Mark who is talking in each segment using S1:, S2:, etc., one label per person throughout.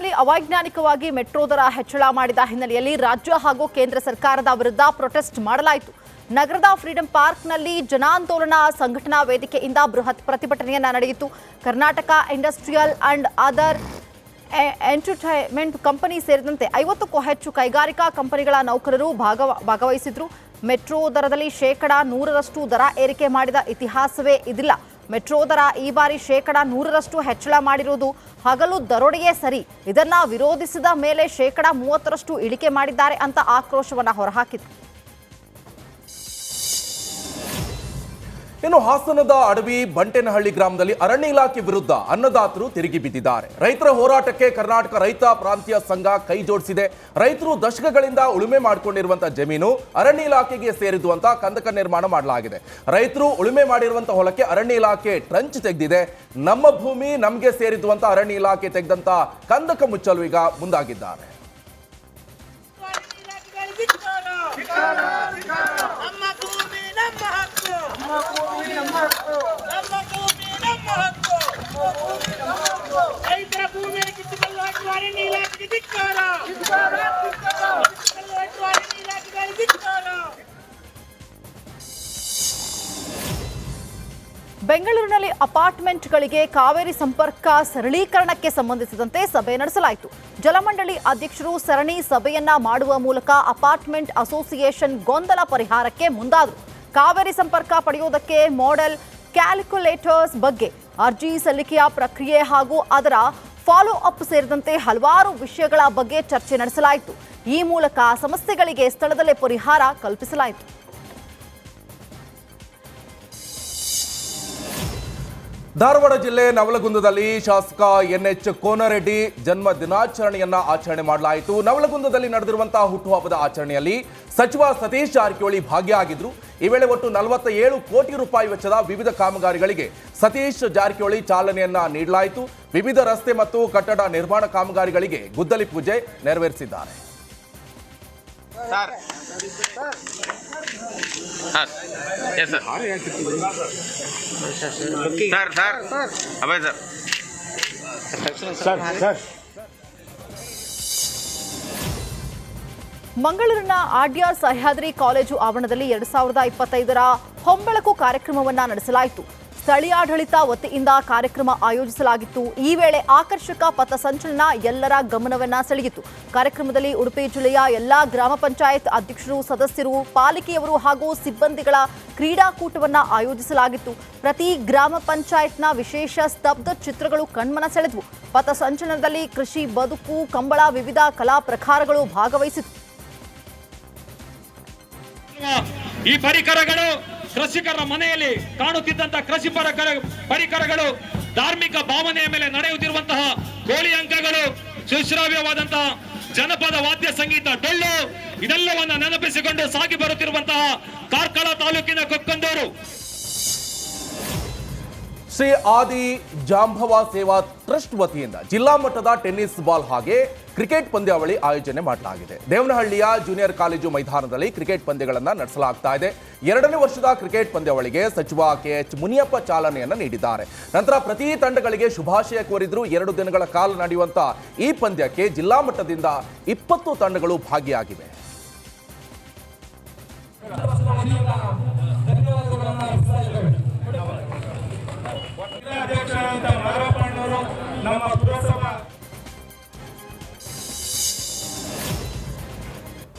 S1: ಬೆಂಗಳೂರಿನಲ್ಲಿ ಅವೈಜ್ಞಾನಿಕವಾಗಿ ಮೆಟ್ರೋ ದರ ಹೆಚ್ಚಳ ಮಾಡಿದ ಹಿನ್ನೆಲೆಯಲ್ಲಿ ರಾಜ್ಯ ಹಾಗೂ ಕೇಂದ್ರ ಸರ್ಕಾರದ ವಿರುದ್ಧ ಪ್ರೊಟೆಸ್ಟ್ ಮಾಡಲಾಯಿತು. ನಗರದ ಫ್ರೀಡಂ ಪಾರ್ಕ್ನಲ್ಲಿ ಜನಾಂದೋಲನ ಸಂಘಟನಾ ವೇದಿಕೆಯಿಂದ ಬೃಹತ್ ಪ್ರತಿಭಟನೆಯನ್ನ ನಡೆಯಿತು. Karnataka industrial and other entertainment company ಸೇರಿದಂತೆ 50ಕ್ಕೂ ಹೆಚ್ಚು ಕೈಗಾರಿಕಾ ಕಂಪನಿಗಳ ನೌಕರರು ಭಾಗವಹಿಸಿದ್ರು. ಮೆಟ್ರೋ ದರದಲ್ಲಿ ಶೇಕಡಾ 100ರಷ್ಟು ದರ ಏರಿಕೆ ಮಾಡಿದ ಇತಿಹಾಸವೇ ಇದಿಲ್ಲ. ಮೆಟ್ರೋ ದರ ಈ ಬಾರಿ ಶೇಕಡಾ 100ರಷ್ಟು ಹೆಚ್ಚಳ ಮಾಡಿರುವುದು ಹಗಲು ದರೋಡೆಯೇ ಸರಿ. ಇದನ್ನ ವಿರೋಧಿಸಿದ ಮೇಲೆ ಶೇಕಡಾ 30ರಷ್ಟು ಇಳಿಕೆ ಮಾಡಿದ್ದಾರೆ ಅಂತ ಆಕ್ರೋಶವನ್ನ ಹೊರಹಾಕಿದ್ರು.
S2: ಇನ್ನು ಹಾಸನದ ಅಡವಿ ಬಂಟೇನಹಳ್ಳಿ ಗ್ರಾಮದಲ್ಲಿ ಅರಣ್ಯ ಇಲಾಖೆ ವಿರುದ್ಧ ಅನ್ನದಾತರು ತಿರುಗಿ ಬಿದ್ದಿದ್ದಾರೆ. ರೈತರ ಹೋರಾಟಕ್ಕೆ ಕರ್ನಾಟಕ ರೈತ ಪ್ರಾಂತೀಯ ಸಂಘ ಕೈ ಜೋಡಿಸಿದೆ. ರೈತರು ದಶಕಗಳಿಂದ ಉಳುಮೆ ಮಾಡಿಕೊಂಡಿರುವಂತಹ ಜಮೀನು ಅರಣ್ಯ ಇಲಾಖೆಗೆ ಸೇರಿದ್ದು ಅಂತ ಕಂದಕ ನಿರ್ಮಾಣ ಮಾಡಲಾಗಿದೆ. ರೈತರು ಉಳುಮೆ ಮಾಡಿರುವಂತಹ ಹೊಲಕ್ಕೆ ಅರಣ್ಯ ಇಲಾಖೆ ಟ್ರಂಚ್ ತೆಗೆದಿದೆ. ನಮ್ಮ ಭೂಮಿ ನಮಗೆ ಸೇರಿದ್ದು ಅಂತ ಅರಣ್ಯ ಇಲಾಖೆ ತೆಗೆದಂತ ಕಂದಕ ಮುಚ್ಚಲು ಈಗ ಮುಂದಾಗಿದ್ದಾರೆ.
S1: ಬೆಂಗಳೂರಿನಲ್ಲಿ ಅಪಾರ್ಟ್ಮೆಂಟ್ಗಳಿಗೆ ಕಾವೇರಿ ಸಂಪರ್ಕ ಸರಳೀಕರಣಕ್ಕೆ ಸಂಬಂಧಿಸಿದಂತೆ ಸಭೆ ನಡೆಸಲಾಯಿತು. ಜಲಮಂಡಳಿ ಅಧ್ಯಕ್ಷರು ಸರಣಿ ಸಭೆಯನ್ನ ಮಾಡುವ ಮೂಲಕ ಅಪಾರ್ಟ್ಮೆಂಟ್ ಅಸೋಸಿಯೇಷನ್ ಗೊಂದಲ ಪರಿಹಾರಕ್ಕೆ ಮುಂದಾದರು. ಕಾವೇರಿ ಸಂಪರ್ಕ ಪಡೆಯುವುದಕ್ಕೆ ಮಾಡೆಲ್ ಕ್ಯಾಲ್ಕುಲೇಟರ್ಸ್ ಬಗ್ಗೆ ಅರ್ಜಿ ಸಲ್ಲಿಕೆಯ ಪ್ರಕ್ರಿಯೆ ಹಾಗೂ ಅದರ ಫಾಲೋ ಅಪ್ ಸೇರಿದಂತೆ ಹಲವಾರು ವಿಷಯಗಳ ಬಗ್ಗೆ ಚರ್ಚೆ ನಡೆಸಲಾಯಿತು. ಈ ಮೂಲಕ ಸಮಸ್ಯೆಗಳಿಗೆ ಸ್ಥಳದಲ್ಲೇ ಪರಿಹಾರ ಕಲ್ಪಿಸಲಾಯಿತು.
S2: ಧಾರವಾಡ ಜಿಲ್ಲೆ ನವಲಗುಂದದಲ್ಲಿ ಶಾಸಕ NH ಕೋನರೆಡ್ಡಿ ಜನ್ಮ ದಿನಾಚರಣೆಯನ್ನ ಆಚರಣೆ ಮಾಡಲಾಯಿತು. ನವಲಗುಂದದಲ್ಲಿ ನಡೆದಿರುವಂತಹ ಹುಟ್ಟುಹಬ್ಬದ ಆಚರಣೆಯಲ್ಲಿ ಸಚಿವ ಸತೀಶ್ ಜಾರಕಿಹೊಳಿ ಭಾಗಿಯಾಗಿದ್ರು. ಈ ವೇಳೆ ಒಟ್ಟು 47 ಕೋಟಿ ರೂಪಾಯಿ ವೆಚ್ಚದ ವಿವಿಧ ಕಾಮಗಾರಿಗಳಿಗೆ ಸತೀಶ್ ಜಾರಕಿಹೊಳಿ ಚಾಲನೆಯನ್ನ ನೀಡಲಾಯಿತು. ವಿವಿಧ ರಸ್ತೆ ಮತ್ತು ಕಟ್ಟಡ ನಿರ್ಮಾಣ ಕಾಮಗಾರಿಗಳಿಗೆ ಗುದ್ದಲಿ ಪೂಜೆ ನೆರವೇರಿಸಿದ್ದಾರೆ.
S1: ಮಂಗಳೂರಿನ ಆಡ್ಯಾರ್ ಸಹ್ಯಾದ್ರಿ ಕಾಲೇಜು ಆವರಣದಲ್ಲಿ 2025ರ ಹೊಂಬೆಳಕು ಕಾರ್ಯಕ್ರಮವನ್ನ ನಡೆಸಲಾಯಿತು. ಸ್ಥಳೀಯಾಡಳಿತ ವತಿಯಿಂದ ಕಾರ್ಯಕ್ರಮ ಆಯೋಜಿಸಲಾಗಿತ್ತು. ಈ ವೇಳೆ ಆಕರ್ಷಕ ಪಥಸಂಚಲನ ಎಲ್ಲರ ಗಮನವನ್ನ ಸೆಳೆಯಿತು. ಕಾರ್ಯಕ್ರಮದಲ್ಲಿ ಉಡುಪಿ ಜಿಲ್ಲೆಯ ಎಲ್ಲಾ ಗ್ರಾಮ ಪಂಚಾಯತ್ ಅಧ್ಯಕ್ಷರು, ಸದಸ್ಯರು, ಪಾಲಿಕೆಯವರು ಹಾಗೂ ಸಿಬ್ಬಂದಿಗಳ ಕ್ರೀಡಾಕೂಟವನ್ನ ಆಯೋಜಿಸಲಾಗಿತ್ತು. ಪ್ರತಿ ಗ್ರಾಮ ಪಂಚಾಯತ್ನ ವಿಶೇಷ ಸ್ತಬ್ಧ ಚಿತ್ರಗಳು ಕಣ್ಮನ ಸೆಳೆದವು. ಪಥಸಂಚಲನದಲ್ಲಿ ಕೃಷಿ ಬದುಕು, ಕಂಬಳ, ವಿವಿಧ ಕಲಾ ಪ್ರಕಾರಗಳು ಭಾಗವಹಿಸಿತು.
S3: ಈ ಪರಿಕರಗಳು ಕೃಷಿಕರ ಮನೆಯಲ್ಲಿ ಕಾಣುತ್ತಿದ್ದಂತಹ ಕೃಷಿ ಪರಿಕರಗಳು, ಧಾರ್ಮಿಕ ಭಾವನೆಯ ಮೇಲೆ ನಡೆಯುತ್ತಿರುವಂತಹ ಕೋಳಿ ಅಂಕಗಳು, ಸುಶ್ರಾವ್ಯವಾದಂತಹ ಜನಪದ ವಾದ್ಯ ಸಂಗೀತ, ಡೊಳ್ಳು, ಇದೆಲ್ಲವನ್ನ ನೆನಪಿಸಿಕೊಂಡು ಸಾಗಿ ಬರುತ್ತಿರುವಂತಹ ಕಾರ್ಕಳ ತಾಲೂಕಿನ ಕೊಕ್ಕಂದೂರು
S2: ಶ್ರೀ ಆದಿ ಜಾಂಬವ ಸೇವಾ ಟ್ರಸ್ಟ್ ವತಿಯಿಂದ ಜಿಲ್ಲಾ ಮಟ್ಟದ ಟೆನ್ನಿಸ್ ಬಾಲ್ ಹಾಗೆ ಕ್ರಿಕೆಟ್ ಪಂದ್ಯಾವಳಿ ಆಯೋಜನೆ ಮಾಡಲಾಗಿದೆ. ದೇವನಹಳ್ಳಿಯ ಜೂನಿಯರ್ ಕಾಲೇಜು ಮೈದಾನದಲ್ಲಿ ಕ್ರಿಕೆಟ್ ಪಂದ್ಯಗಳನ್ನು ನಡೆಸಲಾಗ್ತಾ ಇದೆ. 2ನೇ ವರ್ಷದ ಕ್ರಿಕೆಟ್ ಪಂದ್ಯಾವಳಿಗೆ ಸಚಿವ KH ಮುನಿಯಪ್ಪ ಚಾಲನೆಯನ್ನು ನೀಡಿದ್ದಾರೆ. ನಂತರ ಪ್ರತಿ ತಂಡಗಳಿಗೆ ಶುಭಾಶಯ ಕೋರಿದ್ರು. 2 ದಿನಗಳ ಕಾಲ ನಡೆಯುವಂತಹ ಈ ಪಂದ್ಯಕ್ಕೆ ಜಿಲ್ಲಾ ಮಟ್ಟದಿಂದ 20 ತಂಡಗಳು ಭಾಗಿಯಾಗಿವೆ.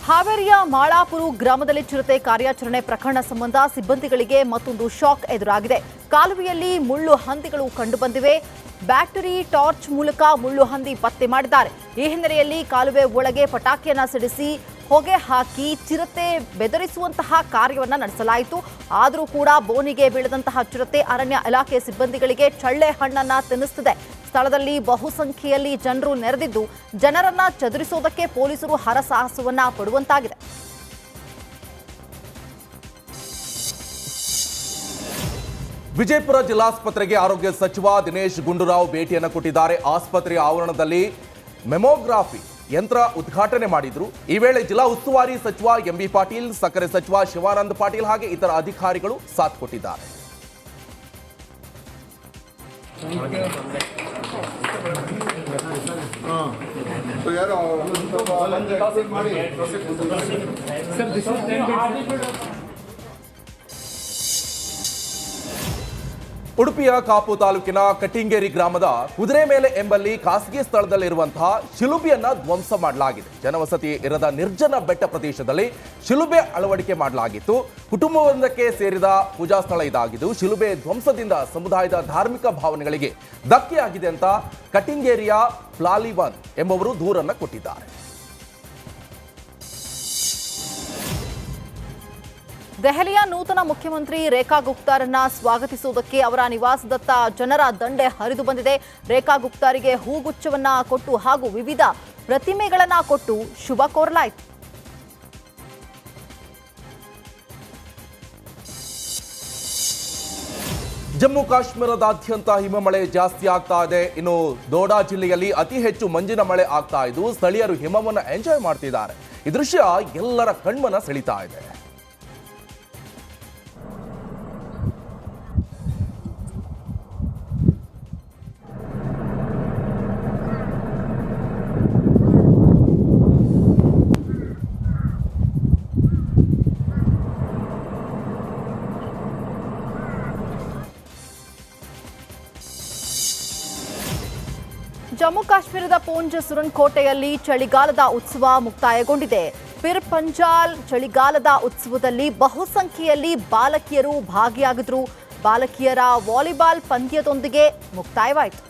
S1: ಹಾವೇರಿಯ ಮಾಳಾಪುರ ಗ್ರಾಮದಲ್ಲಿ ಚಿರತೆ ಕಾರ್ಯಾಚರಣೆ ಪ್ರಕರಣ ಸಂಬಂಧ ಸಿಬ್ಬಂದಿಗಳಿಗೆ ಮತ್ತೊಂದು ಶಾಕ್ ಎದುರಾಗಿದೆ. ಕಾಲುವೆಯಲ್ಲಿ ಮುಳ್ಳು ಹಂದಿಗಳು ಕಂಡುಬಂದಿವೆ. ಬ್ಯಾಟರಿ ಟಾರ್ಚ್ ಮೂಲಕ ಮುಳ್ಳು ಹಂದಿ ಪತ್ತೆ ಮಾಡಿದ್ದಾರೆ. ಈ ಹಿನ್ನೆಲೆಯಲ್ಲಿ ಕಾಲುವೆ ಒಳಗೆ ಪಟಾಕಿಯನ್ನ ಸಿಡಿಸಿ ಹೊಗೆ ಹಾಕಿ ಚಿರತೆ ಬೆದರಿಸುವಂತಹ ಕಾರ್ಯವನ್ನ ನಡೆಸಲಾಯಿತು. ಆದರೂ ಕೂಡ ಬೋನಿಗೆ ಬೀಳದಂತಹ ಚಿರತೆ ಅರಣ್ಯ ಇಲಾಖೆ ಸಿಬ್ಬಂದಿಗಳಿಗೆ ಚಳ್ಳೆ ಹಣ್ಣನ್ನ ತಿನ್ನಿಸುತ್ತಿದೆ. ಸ್ಥಳದಲ್ಲಿ ಬಹುಸಂಖ್ಯೆಯಲ್ಲಿ ಜನರು ನೆರೆದಿದ್ದು ಜನರನ್ನ ಚದುರಿಸೋದಕ್ಕೆ ಪೊಲೀಸರು ಹರಸಾಹಸವನ್ನ ಪಡುವಂತಾಗಿದೆ.
S2: ವಿಜಯಪುರ ಜಿಲ್ಲಾಸ್ಪತ್ರೆಗೆ ಆರೋಗ್ಯ ಸಚಿವ ದಿನೇಶ್ ಗುಂಡೂರಾವ್ ಭೇಟಿಯನ್ನು ಕೊಟ್ಟಿದ್ದಾರೆ. ಆಸ್ಪತ್ರೆಯ ಆವರಣದಲ್ಲಿ ಮೆಮೊಗ್ರಾಫಿ ಯಂತ್ರ ಉದ್ಘಾಟನೆ ಮಾಡಿದ್ರು. ಈ ವೇಳೆ ಜಿಲ್ಲಾ ಉಸ್ತುವಾರಿ ಸಚಿವ MB ಪಾಟೀಲ್, ಸಕ್ಕರೆ ಸಚಿವ ಶಿವಾನಂದ ಪಾಟೀಲ್ ಹಾಗೆ ಇತರ ಅಧಿಕಾರಿಗಳು ಸಾಥ್ ಕೊಟ್ಟಿದ್ದಾರೆ. ಉಡುಪಿಯ ಕಾಪು ತಾಲೂಕಿನ ಕಟ್ಟಿಂಗೇರಿ ಗ್ರಾಮದ ಕುದುರೆಮೇಲೆ ಎಂಬಲ್ಲಿ ಖಾಸಗಿ ಸ್ಥಳದಲ್ಲಿರುವಂತಹ ಶಿಲುಬೆಯನ್ನ ಧ್ವಂಸ ಮಾಡಲಾಗಿದೆ. ಜನವಸತಿ ಇರದ ನಿರ್ಜನ ಬೆಟ್ಟ ಪ್ರದೇಶದಲ್ಲಿ ಶಿಲುಬೆ ಅಳವಡಿಕೆ ಮಾಡಲಾಗಿತ್ತು. ಕುಟುಂಬವೊಂದಕ್ಕೆ ಸೇರಿದ ಪೂಜಾ ಸ್ಥಳ ಇದಾಗಿದ್ದು ಶಿಲುಬೆ ಧ್ವಂಸದಿಂದ ಸಮುದಾಯದ ಧಾರ್ಮಿಕ ಭಾವನೆಗಳಿಗೆ ಧಕ್ಕೆಯಾಗಿದೆ ಅಂತ ಕಟ್ಟಿಂಗೇರಿಯ ಪ್ಲಾಲಿವನ್ ಎಂಬುವರು ದೂರನ್ನ ಕೊಟ್ಟಿದ್ದಾರೆ.
S1: ದೆಹಲಿಯ ನೂತನ ಮುಖ್ಯಮಂತ್ರಿ ರೇಖಾ ಗುಪ್ತಾರನ್ನ ಸ್ವಾಗತಿಸುವುದಕ್ಕೆ ಅವರ ನಿವಾಸದತ್ತ ಜನರ ದಂಡೆ ಹರಿದು ಬಂದಿದೆ. ರೇಖಾ ಗುಪ್ತಾರಿಗೆ ಹೂಗುಚ್ಛವನ್ನ ಕೊಟ್ಟು ಹಾಗೂ ವಿವಿಧ ಪ್ರತಿಮೆಗಳನ್ನ ಕೊಟ್ಟು ಶುಭ ಕೋರಲಾಯಿತು.
S2: ಜಮ್ಮು ಕಾಶ್ಮೀರದಾದ್ಯಂತ ಹಿಮಮಳೆ ಜಾಸ್ತಿ ಆಗ್ತಾ ಇದೆ. ಇನ್ನು ದೋಡಾ ಜಿಲ್ಲೆಯಲ್ಲಿ ಅತಿ ಹೆಚ್ಚು ಮಂಜಿನ ಮಳೆ ಆಗ್ತಾ ಇದ್ದು ಸ್ಥಳೀಯರು ಹಿಮವನ್ನು ಎಂಜಾಯ್ ಮಾಡ್ತಿದ್ದಾರೆ. ಈ ದೃಶ್ಯ ಎಲ್ಲರ ಕಣ್ಮನ ಸೆಳೀತಾ ಇದೆ.
S1: ಜಮ್ಮು ಕಾಶ್ಮೀರದ ಪೂಂಚ್ ಸುರನ್ ಕೋಟೆಯಲ್ಲಿ ಚಳಿಗಾಲದ ಉತ್ಸವ ಮುಕ್ತಾಯಗೊಂಡಿದೆ. ಪಿರ್ ಪಂಜಾಲ್ ಚಳಿಗಾಲದ ಉತ್ಸವದಲ್ಲಿ ಬಹುಸಂಖ್ಯೆಯಲ್ಲಿ ಬಾಲಕಿಯರು ಭಾಗಿಯಾಗಿದ್ರು. ಬಾಲಕಿಯರ ವಾಲಿಬಾಲ್ ಪಂದ್ಯದೊಂದಿಗೆ ಮುಕ್ತಾಯವಾಯಿತು.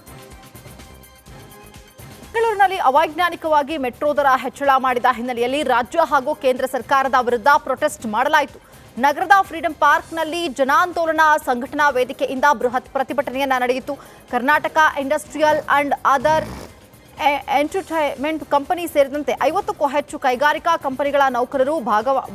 S1: ಬೆಂಗಳೂರಿನಲ್ಲಿ ಅವೈಜ್ಞಾನಿಕವಾಗಿ ಮೆಟ್ರೋ ದರ ಹೆಚ್ಚಳ ಮಾಡಿದ ಹಿನ್ನೆಲೆಯಲ್ಲಿ ರಾಜ್ಯ ಹಾಗೂ ಕೇಂದ್ರ ಸರ್ಕಾರದ ವಿರುದ್ಧ ಪ್ರೊಟೆಸ್ಟ್ ಮಾಡಲಾಯಿತು. ನಗರದ ಫ್ರೀಡಂ ಪಾರ್ಕ್ನಲ್ಲಿ ಜನಾಂದೋಲನ ಸಂಘಟನಾ ವೇದಿಕೆಯಿಂದ ಬೃಹತ್ ಪ್ರತಿಭಟನೆಯನ್ನ ನಡೆಯಿತು. Karnataka industrial and other entertainment company ಸೇರಿದಂತೆ 50ಕ್ಕೂ ಹೆಚ್ಚು ಕೈಗಾರಿಕಾ ಕಂಪನಿಗಳ ನೌಕರರು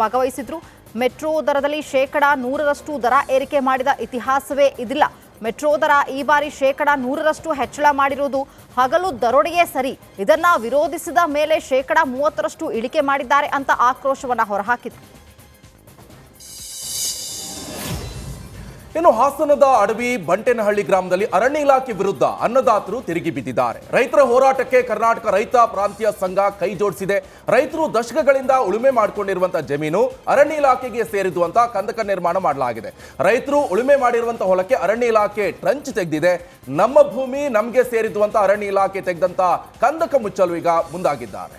S1: ಭಾಗವಹಿಸಿದ್ರು. ಮೆಟ್ರೋ ದರದಲ್ಲಿ 100% ದರ ಏರಿಕೆ ಮಾಡಿದ ಇತಿಹಾಸವೇ ಇದಿಲ್ಲ. ಮೆಟ್ರೋ ದರ ಈ ಬಾರಿ 100% ಹೆಚ್ಚಳ ಮಾಡಿರುವುದು ಹಗಲು ದರೋಡೆಯೇ ಸರಿ. ಇದನ್ನ ವಿರೋಧಿಸಿದ ಮೇಲೆ 30% ಇಳಿಕೆ ಮಾಡಿದ್ದಾರೆ ಅಂತ ಆಕ್ರೋಶವನ್ನ ಹೊರಹಾಕಿದ್ರು.
S2: ಇನ್ನು ಹಾಸನದ ಅಡವಿ ಬಂಟೇನಹಳ್ಳಿ ಗ್ರಾಮದಲ್ಲಿ ಅರಣ್ಯ ಇಲಾಖೆ ವಿರುದ್ಧ ಅನ್ನದಾತರು ತಿರುಗಿ ಬಿದ್ದಿದ್ದಾರೆ. ರೈತರ ಹೋರಾಟಕ್ಕೆ ಕರ್ನಾಟಕ ರೈತ ಪ್ರಾಂತೀಯ ಸಂಘ ಕೈ ಜೋಡಿಸಿದೆ. ರೈತರು ದಶಕಗಳಿಂದ ಉಳುಮೆ ಮಾಡಿಕೊಂಡಿರುವಂತಹ ಜಮೀನು ಅರಣ್ಯ ಇಲಾಖೆಗೆ ಸೇರಿದ್ದು ಅಂತ ಕಂದಕ ನಿರ್ಮಾಣ ಮಾಡಲಾಗಿದೆ. ರೈತರು ಉಳುಮೆ ಮಾಡಿರುವಂತಹ ಹೊಲಕ್ಕೆ ಅರಣ್ಯ ಇಲಾಖೆ ಟ್ರಂಚ್ ತೆಗೆದಿದೆ. ನಮ್ಮ ಭೂಮಿ ನಮಗೆ ಸೇರಿದ್ದು ಅಂತ ಅರಣ್ಯ ಇಲಾಖೆ ತೆಗೆದಂತ ಕಂದಕ ಮುಚ್ಚಲು ಈಗ ಮುಂದಾಗಿದ್ದಾರೆ.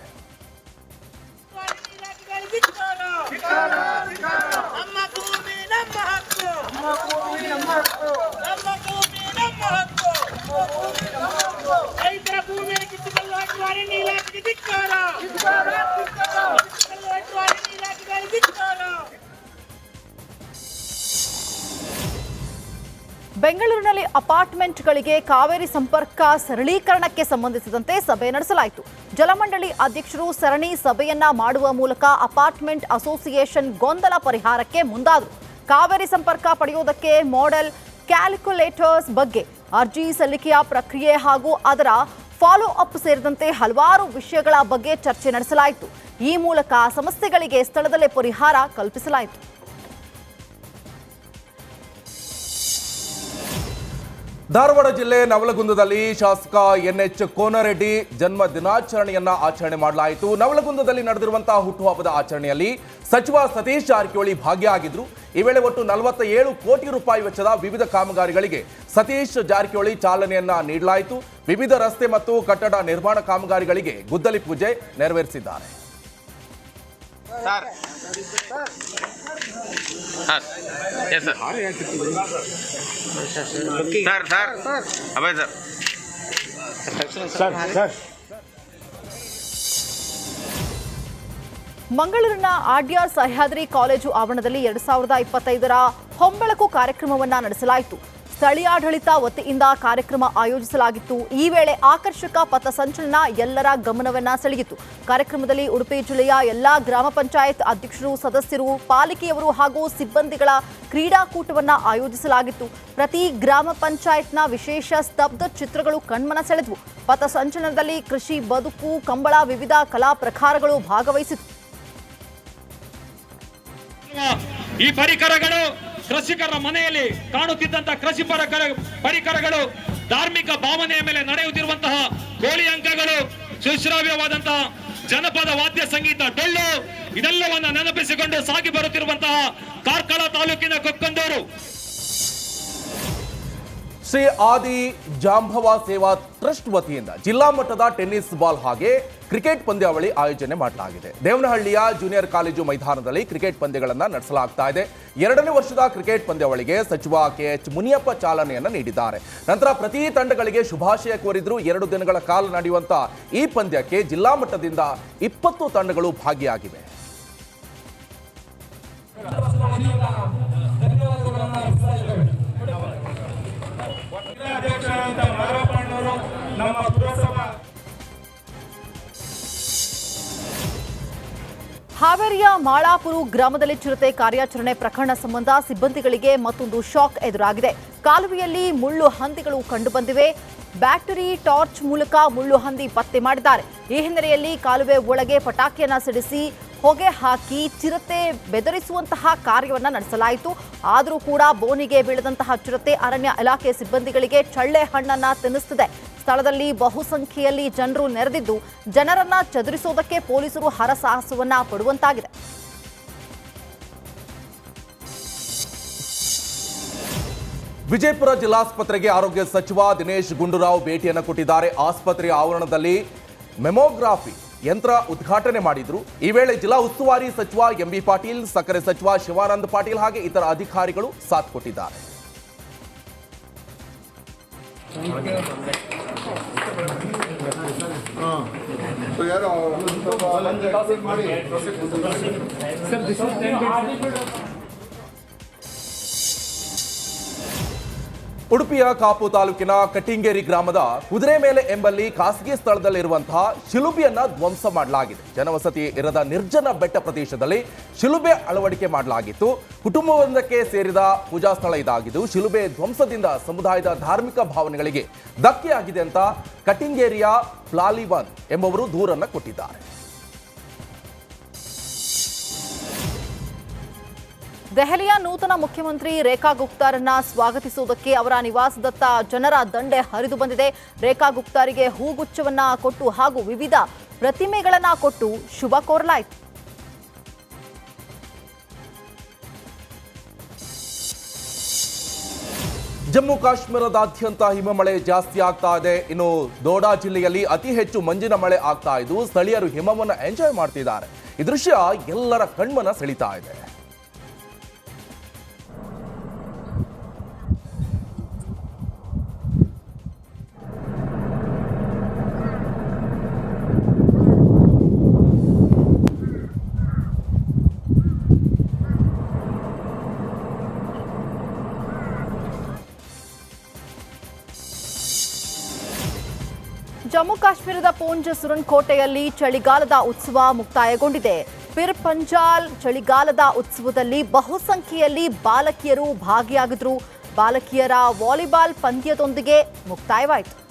S1: ಬೆಂಗಳೂರಿನಲ್ಲಿ ಅಪಾರ್ಟ್ಮೆಂಟ್ಗಳಿಗೆ ಕಾವೇರಿ ಸಂಪರ್ಕ ಸರಳೀಕರಣಕ್ಕೆ ಸಂಬಂಧಿಸಿದಂತೆ ಸಭೆ ನಡೆಸಲಾಯಿತು. ಜಲಮಂಡಳಿ ಅಧ್ಯಕ್ಷರು ಸರಣಿ ಸಭೆಯನ್ನ ಮಾಡುವ ಮೂಲಕ ಅಪಾರ್ಟ್ಮೆಂಟ್ ಅಸೋಸಿಯೇಷನ್ ಗೊಂದಲ ಪರಿಹಾರಕ್ಕೆ ಮುಂದಾದರು. ಕಾವೇರಿ ಸಂಪರ್ಕ ಪಡೆಯುವುದಕ್ಕೆ ಮಾಡೆಲ್ ಕ್ಯಾಲ್ಕುಲೇಟರ್ಸ್ ಬಗ್ಗೆ ಅರ್ಜಿ ಸಲ್ಲಿಕೆಯ ಪ್ರಕ್ರಿಯೆ ಹಾಗೂ ಅದರ ಫಾಲೋ ಅಪ್ ಸೇರಿದಂತೆ ಹಲವಾರು ವಿಷಯಗಳ ಬಗ್ಗೆ ಚರ್ಚೆ ನಡೆಸಲಾಯಿತು. ಈ ಮೂಲಕ ಸಮಸ್ಯೆಗಳಿಗೆ ಸ್ಥಳದಲ್ಲೇ ಪರಿಹಾರ ಕಲ್ಪಿಸಲಾಯಿತು.
S2: ಧಾರವಾಡ ಜಿಲ್ಲೆ ನವಲಗುಂದದಲ್ಲಿ ಶಾಸಕ NH ಕೋನರೆಡ್ಡಿ ಜನ್ಮ ದಿನಾಚರಣೆಯನ್ನ ಆಚರಣೆ ಮಾಡಲಾಯಿತು. ನವಲಗುಂದದಲ್ಲಿ ನಡೆದಿರುವಂತಹ ಹುಟ್ಟುಹಬ್ಬದ ಆಚರಣೆಯಲ್ಲಿ ಸಚಿವ ಸತೀಶ್ ಜಾರಕಿಹೊಳಿ ಭಾಗಿಯಾಗಿದ್ರು. ಈ ವೇಳೆ ಒಟ್ಟು 47 ಕೋಟಿ ರೂಪಾಯಿ ವೆಚ್ಚದ ವಿವಿಧ ಕಾಮಗಾರಿಗಳಿಗೆ ಸತೀಶ್ ಜಾರಕಿಹೊಳಿ ಚಾಲನೆಯನ್ನ ನೀಡಲಾಯಿತು. ವಿವಿಧ ರಸ್ತೆ ಮತ್ತು ಕಟ್ಟಡ ನಿರ್ಮಾಣ ಕಾಮಗಾರಿಗಳಿಗೆ ಗುದ್ದಲಿ ಪೂಜೆ ನೆರವೇರಿಸಿದ್ದಾರೆ.
S1: ಮಂಗಳೂರಿನ ಆಡ್ಯಾರ್ ಸಹ್ಯಾದ್ರಿ ಕಾಲೇಜು ಆವರಣದಲ್ಲಿ 2025ರ ಹೊಂಬೆಳಕು ಕಾರ್ಯಕ್ರಮವನ್ನ ನಡೆಸಲಾಯಿತು. ಸ್ಥಳೀಯಾಡಳಿತ ವತಿಯಿಂದ ಕಾರ್ಯಕ್ರಮ ಆಯೋಜಿಸಲಾಗಿತ್ತು. ಈ ವೇಳೆ ಆಕರ್ಷಕ ಪಥಸಂಚಲನ ಎಲ್ಲರ ಗಮನವನ್ನ ಸೆಳೆಯಿತು. ಕಾರ್ಯಕ್ರಮದಲ್ಲಿ ಉಡುಪಿ ಜಿಲ್ಲೆಯ ಎಲ್ಲಾ ಗ್ರಾಮ ಪಂಚಾಯತ್ ಅಧ್ಯಕ್ಷರು, ಸದಸ್ಯರು, ಪಾಲಿಕೆಯವರು ಹಾಗೂ ಸಿಬ್ಬಂದಿಗಳ ಕ್ರೀಡಾಕೂಟವನ್ನ ಆಯೋಜಿಸಲಾಗಿತ್ತು. ಪ್ರತಿ ಗ್ರಾಮ ಪಂಚಾಯತ್ನ ವಿಶೇಷ ಸ್ತಬ್ಧ ಚಿತ್ರಗಳು ಕಣ್ಮನ ಸೆಳೆದವು. ಪಥಸಂಚಲನದಲ್ಲಿ ಕೃಷಿ ಬದುಕು, ಕಂಬಳ, ವಿವಿಧ ಕಲಾ ಪ್ರಕಾರಗಳು ಭಾಗವಹಿಸಿತು.
S3: ಈ ಪರಿಕರಗಳು ಕೃಷಿಕರ ಮನೆಯಲ್ಲಿ ಕಾಣುತ್ತಿದ್ದಂತ ಕೃಷಿ ಪರಿಕರಗಳು ಧಾರ್ಮಿಕ ಭಾವನೆಯ ಮೇಲೆ ನಡೆಯುತ್ತಿರುವಂತಹ ಕೋಳಿ ಅಂಕಗಳು ಸುಶ್ರಾವ್ಯವಾದಂತಹ ಜನಪದ ವಾದ್ಯ ಸಂಗೀತ ಡೊಳ್ಳು ಇದೆಲ್ಲವನ್ನ ನೆನಪಿಸಿಕೊಂಡು ಸಾಗಿ ಬರುತ್ತಿರುವಂತಹ ಕಾರ್ಕಳ ತಾಲೂಕಿನ ಕೊಕ್ಕಂದೂರು
S2: ಶ್ರೀ ಆದಿ ಜಾಂಬವ ಸೇವಾ ಟ್ರಸ್ಟ್ ವತಿಯಿಂದ ಜಿಲ್ಲಾ ಮಟ್ಟದ ಟೆನ್ನಿಸ್ ಬಾಲ್ ಹಾಗೆ ಕ್ರಿಕೆಟ್ ಪಂದ್ಯಾವಳಿ ಆಯೋಜನೆ ಮಾಡಲಾಗಿದೆ. ದೇವನಹಳ್ಳಿಯ ಜೂನಿಯರ್ ಕಾಲೇಜು ಮೈದಾನದಲ್ಲಿ ಕ್ರಿಕೆಟ್ ಪಂದ್ಯಗಳನ್ನು ನಡೆಸಲಾಗ್ತಾ ಇದೆ. 2ನೇ ವರ್ಷದ ಕ್ರಿಕೆಟ್ ಪಂದ್ಯಾವಳಿಗೆ ಸಚಿವ KH ಮುನಿಯಪ್ಪ ಚಾಲನೆಯನ್ನು ನೀಡಿದ್ದಾರೆ. ನಂತರ ಪ್ರತಿ ತಂಡಗಳಿಗೆ ಶುಭಾಶಯ ಕೋರಿದ್ರು. 2 ದಿನಗಳ ಕಾಲ ನಡೆಯುವಂತ ಈ ಪಂದ್ಯಕ್ಕೆ ಜಿಲ್ಲಾ ಮಟ್ಟದಿಂದ 20 ತಂಡಗಳು ಭಾಗಿಯಾಗಿವೆ.
S1: ಹಾವೇರಿಯ ಮಾಳಾಪುರ ಗ್ರಾಮದಲ್ಲಿ ಚಿರತೆ ಕಾರ್ಯಾಚರಣೆ ಪ್ರಕರಣ ಸಂಬಂಧ ಸಿಬ್ಬಂದಿಗಳಿಗೆ ಮತ್ತೊಂದು ಶಾಕ್ ಎದುರಾಗಿದೆ. ಕಾಲುವೆಯಲ್ಲಿ ಮುಳ್ಳು ಹಂದಿಗಳು ಕಂಡುಬಂದಿವೆ. ಬ್ಯಾಟರಿ ಟಾರ್ಚ್ ಮೂಲಕ ಮುಳ್ಳು ಹಂದಿ ಪತ್ತೆ ಮಾಡಿದ್ದಾರೆ. ಈ ಹಿನ್ನೆಲೆಯಲ್ಲಿ ಕಾಲುವೆ ಒಳಗೆ ಪಟಾಕಿಯನ್ನ ಸಿಡಿಸಿ ಹೊಗೆ ಹಾಕಿ ಚಿರತೆ ಬೆದರಿಸುವಂತಹ ಕಾರ್ಯವನ್ನ ನಡೆಸಲಾಯಿತು. ಆದರೂ ಕೂಡ ಬೋನಿಗೆ ಬೀಳದಂತಹ ಚಿರತೆ ಅರಣ್ಯ ಇಲಾಖೆ ಸಿಬ್ಬಂದಿಗಳಿಗೆ ಚಳ್ಳೆ ಹಣ್ಣನ್ನ ತಿನ್ನಿಸುತ್ತಿದೆ. ಸ್ಥಳದಲ್ಲಿ ಬಹುಸಂಖ್ಯೆಯಲ್ಲಿ ಜನರು ನೆರೆದಿದ್ದು ಜನರನ್ನ ಚದುರಿಸೋದಕ್ಕೆ ಪೊಲೀಸರು ಹರಸಾಹಸವನ್ನ ಪಡುವಂತಾಗಿದೆ.
S2: ವಿಜಯಪುರ ಜಿಲ್ಲಾಸ್ಪತ್ರೆಗೆ ಆರೋಗ್ಯ ಸಚಿವ ದಿನೇಶ್ ಗುಂಡೂರಾವ್ ಭೇಟಿಯನ್ನು ಕೊಟ್ಟಿದ್ದಾರೆ. ಆಸ್ಪತ್ರೆಯ ಆವರಣದಲ್ಲಿ ಮೆಮೊಗ್ರಾಫಿ ಯಂತ್ರ ಉದ್ಘಾಟನೆ ಮಾಡಿದ್ರು. ಈ ವೇಳೆ ಜಿಲ್ಲಾ ಉಸ್ತುವಾರಿ ಸಚಿವ MB ಪಾಟೀಲ್, ಸಕ್ಕರೆ ಸಚಿವ ಶಿವಾನಂದ ಪಾಟೀಲ್ ಹಾಗೆ ಇತರ ಅಧಿಕಾರಿಗಳು ಸಾಥ್ ಕೊಟ್ಟಿದ್ದಾರೆ. ಉಡುಪಿಯ ಕಾಪು ತಾಲೂಕಿನ ಕಟ್ಟಿಂಗೇರಿ ಗ್ರಾಮದ ಕುದುರೆಮೇಲೆ ಎಂಬಲ್ಲಿ ಖಾಸಗಿ ಸ್ಥಳದಲ್ಲಿರುವಂತಹ ಶಿಲುಬೆಯನ್ನ ಧ್ವಂಸ ಮಾಡಲಾಗಿದೆ. ಜನವಸತಿ ಇರದ ನಿರ್ಜನ ಬೆಟ್ಟ ಪ್ರದೇಶದಲ್ಲಿ ಶಿಲುಬೆ ಅಳವಡಿಕೆ ಮಾಡಲಾಗಿತ್ತು. ಕುಟುಂಬವೊಂದಕ್ಕೆ ಸೇರಿದ ಪೂಜಾ ಸ್ಥಳ ಇದಾಗಿದ್ದು ಶಿಲುಬೆ ಧ್ವಂಸದಿಂದ ಸಮುದಾಯದ ಧಾರ್ಮಿಕ ಭಾವನೆಗಳಿಗೆ ಧಕ್ಕೆಯಾಗಿದೆ ಅಂತ ಕಟ್ಟಿಂಗೇರಿಯ ಪ್ಲಾಲಿವನ್ ಎಂಬುವರು ದೂರನ್ನ ಕೊಟ್ಟಿದ್ದಾರೆ.
S1: ದೆಹಲಿಯ ನೂತನ ಮುಖ್ಯಮಂತ್ರಿ ರೇಖಾ ಗುಪ್ತಾರನ್ನ ಸ್ವಾಗತಿಸುವುದಕ್ಕೆ ಅವರ ನಿವಾಸದತ್ತ ಜನರ ದಂಡೆ ಹರಿದು ಬಂದಿದೆ. ರೇಖಾ ಗುಪ್ತಾರಿಗೆ ಹೂಗುಚ್ಛವನ್ನ ಕೊಟ್ಟು ಹಾಗೂ ವಿವಿಧ ಪ್ರತಿಮೆಗಳನ್ನ ಕೊಟ್ಟು ಶುಭ ಕೋರಲಾಯಿತು.
S2: ಜಮ್ಮು ಕಾಶ್ಮೀರದಾದ್ಯಂತ ಹಿಮಮಳೆ ಜಾಸ್ತಿ ಆಗ್ತಾ ಇದೆ. ಇನ್ನು ದೋಡಾ ಜಿಲ್ಲೆಯಲ್ಲಿ ಅತಿ ಹೆಚ್ಚು ಮಂಜಿನ ಮಳೆ ಆಗ್ತಾ ಇದ್ದು ಸ್ಥಳೀಯರು ಹಿಮವನ್ನು ಎಂಜಾಯ್ ಮಾಡ್ತಿದ್ದಾರೆ. ಈ ದೃಶ್ಯ ಎಲ್ಲರ ಕಣ್ಮನ ಸೆಳೀತಾ ಇದೆ.
S1: ಜಮ್ಮು ಕಾಶ್ಮೀರದ ಪೂಂಚ್ ಸುರನ್ಕೋಟೆಯಲ್ಲಿ ಚಳಿಗಾಲದ ಉತ್ಸವ ಮುಕ್ತಾಯಗೊಂಡಿದೆ. ಪಿರ್ ಪಂಜಾಲ್ ಚಳಿಗಾಲದ ಉತ್ಸವದಲ್ಲಿ ಬಹುಸಂಖ್ಯೆಯಲ್ಲಿ ಬಾಲಕಿಯರು ಭಾಗಿಯಾಗಿದ್ರು. ಬಾಲಕಿಯರ ವಾಲಿಬಾಲ್ ಪಂದ್ಯದೊಂದಿಗೆ ಮುಕ್ತಾಯವಾಯಿತು.